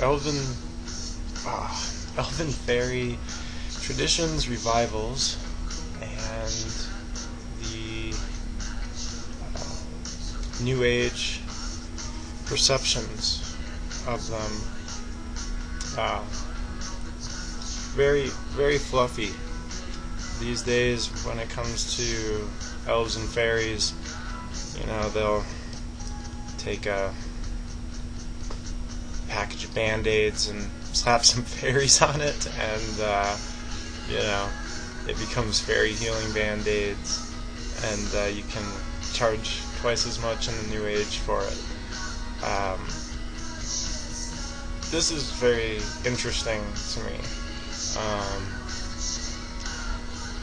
Elven-Ffayrie traditions, revivals, and the New Age perceptions of them. Very, very fluffy these days when it comes to elves and fairies. You know, they'll take a package of band-aids and slap some fairies on it, and you know, it becomes fairy healing band-aids, and you can charge twice as much in the New Age for it. This is very interesting to me.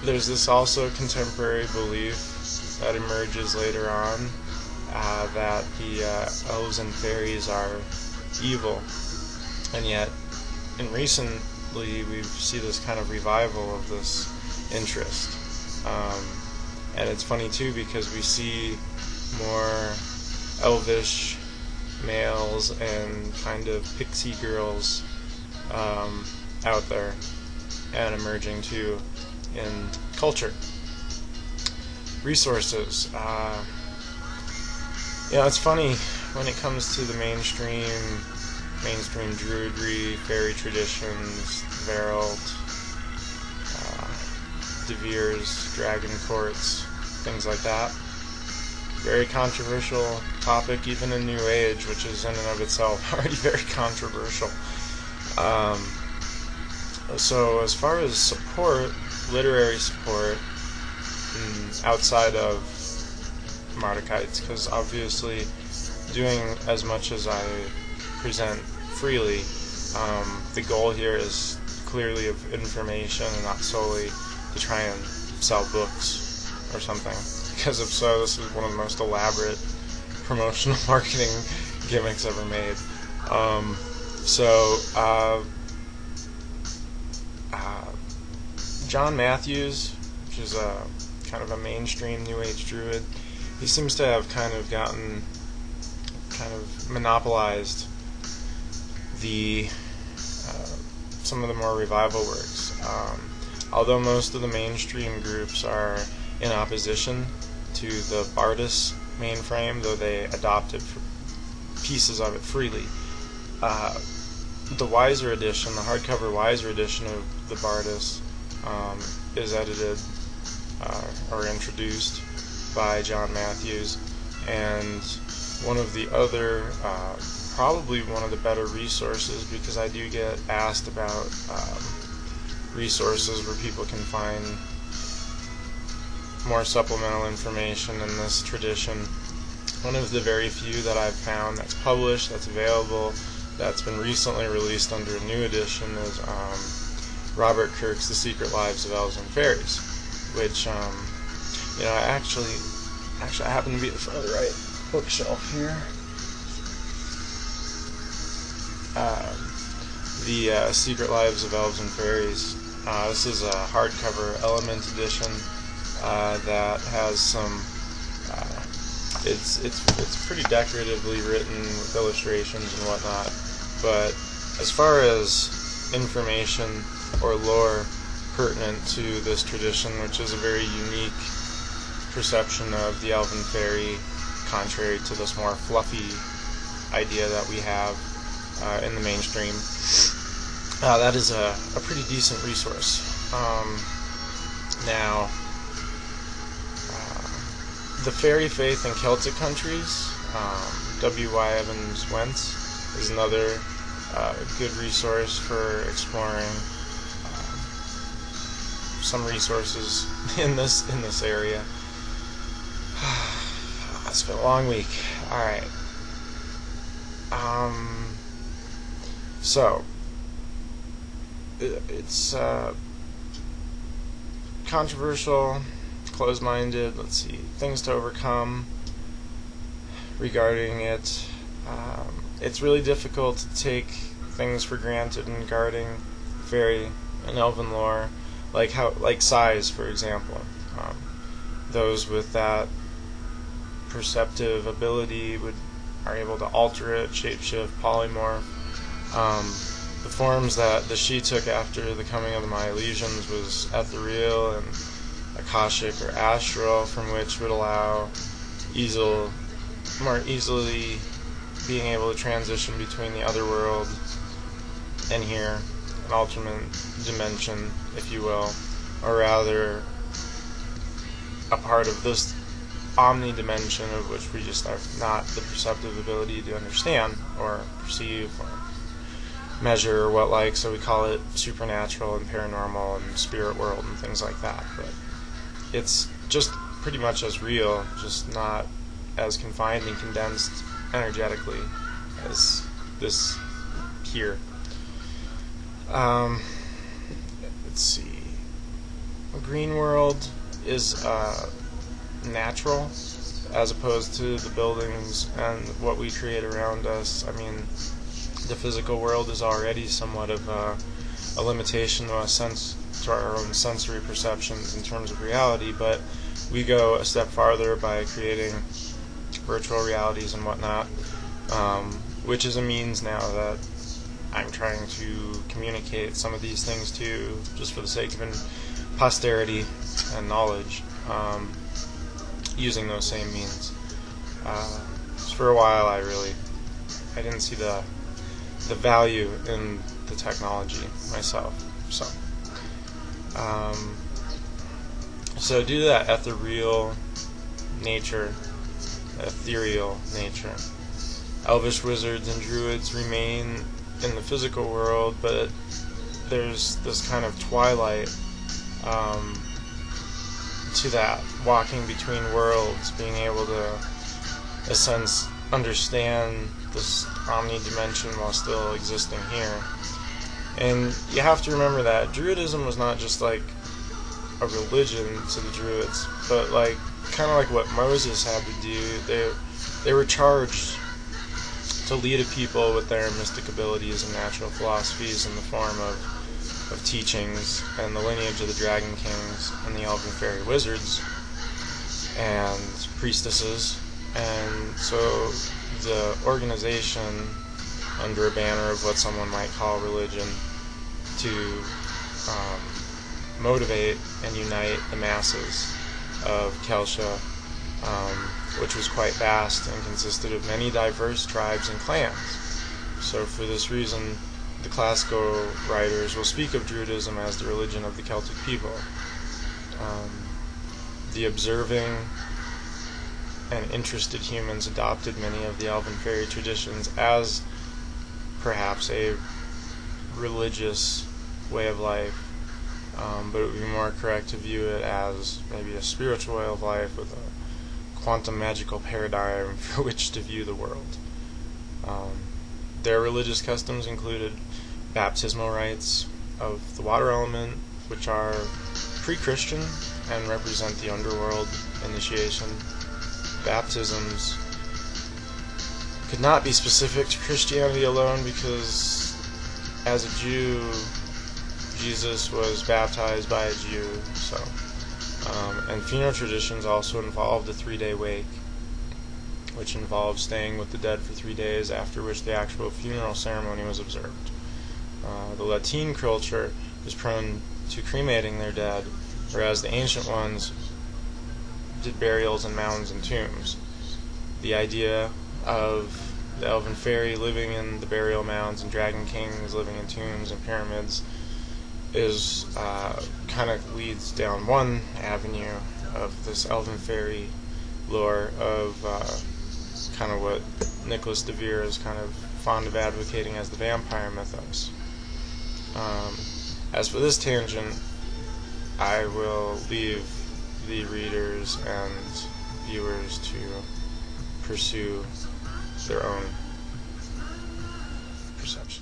There's this also contemporary belief that emerges later on that the elves and fairies are evil, and yet recently we see this kind of revival of this interest, and it's funny too because we see more elvish males and kind of pixie girls out there and emerging too in culture. Resources. You know, it's funny when it comes to the mainstream Druidry, fairy traditions, Verald, De Vere's, Dragon Courts, things like that. Very controversial topic, even in New Age, which is in and of itself already very controversial. So as far as support, literary support, outside of Mardukites, because obviously doing as much as I present freely, the goal here is clearly of information and not solely to try and sell books or something, because if so, this is one of the most elaborate promotional marketing gimmicks ever made. John Matthews, which is a kind of a mainstream New Age druid, he seems to have kind of monopolized the some of the more revival works. Although most of the mainstream groups are in opposition to the Bardus mainframe, though they adopted pieces of it freely. The Wiser edition, the hardcover Wiser edition of the Bardus, is edited or introduced by John Matthews, and one of the other, probably one of the better resources, because I do get asked about resources where people can find more supplemental information in this tradition. One of the very few that I've found that's published, that's available, that's been recently released under a new edition is Robert Kirk's The Secret Lives of Elves and Fairies, which, you know, actually I happen to be at the front of the right bookshelf here. The Secret Lives of Elves and Fairies. This is a hardcover element edition that has some. It's pretty decoratively written with illustrations and whatnot. But as far as information or lore pertinent to this tradition, which is a very unique perception of the Elven-Ffayrie, contrary to this more fluffy idea that we have in the mainstream, that is a pretty decent resource. Now, the fairy faith in Celtic countries, W.Y. Evans Wentz is another good resource for exploring some resources in this area. It's been a long week. Alright. So it's controversial, closed-minded. Let's see, things to overcome regarding it. It's really difficult to take things for granted in guarding fairy and elven lore, like size, for example. Those with that perceptive ability are able to alter it, shapeshift, polymorph, The forms that the Sidhe took after the coming of the Milesians was ethereal and Akashic or astral, from which would allow more easily being able to transition between the other world and here, an alternate dimension, if you will, or rather a part of this omni-dimension of which we just have not the perceptive ability to understand or perceive or measure or what like, so we call it supernatural and paranormal and spirit world and things like that. But it's just pretty much as real, just not as confined and condensed energetically as this here. Let's see. A green world is natural, as opposed to the buildings and what we create around us. I mean, the physical world is already somewhat of a limitation to our own sensory perceptions in terms of reality, but we go a step farther by creating virtual realities and whatnot, which is a means now that I'm trying to communicate some of these things to, just for the sake of posterity and knowledge, using those same means. For a while I didn't see the value in the technology myself. So due to that ethereal nature, Elvish wizards and druids remain in the physical world, but there's this kind of twilight to that, walking between worlds, being able to, in a sense, understand this omni-dimension while still existing here. And you have to remember that Druidism was not just like a religion to the Druids, but like kind of like what Moses had to do. They were charged to lead a people with their mystic abilities and natural philosophies in the form of teachings and the lineage of the Dragon Kings and the Elven-Ffayrie wizards and priestesses. And so the organization, under a banner of what someone might call religion, to motivate and unite the masses of Celtia, which was quite vast and consisted of many diverse tribes and clans. So for this reason, the classical writers will speak of Druidism as the religion of the Celtic people. The observing and interested humans adopted many of the Elven-Ffayrie traditions as perhaps a religious way of life, but it would be more correct to view it as maybe a spiritual way of life with a quantum magical paradigm for which to view the world. Their religious customs included baptismal rites of the water element, which are pre-Christian and represent the underworld initiation. Baptisms could not be specific to Christianity alone, because as a Jew, Jesus was baptized by a Jew. And funeral traditions also involved a 3-day wake, which involved staying with the dead for 3 days, after which the actual funeral ceremony was observed. The Latin culture was prone to cremating their dead, whereas the ancient ones did burials in mounds and tombs. The idea of the Elven-Ffayrie living in the burial mounds and Dragon Kings living in tombs and pyramids is kind of leads down one avenue of this Elven-Ffayrie lore of kind of what Nicholas de Vere is kind of fond of advocating as the vampire mythos. As for this tangent, I will leave the readers and viewers to pursue their own perception.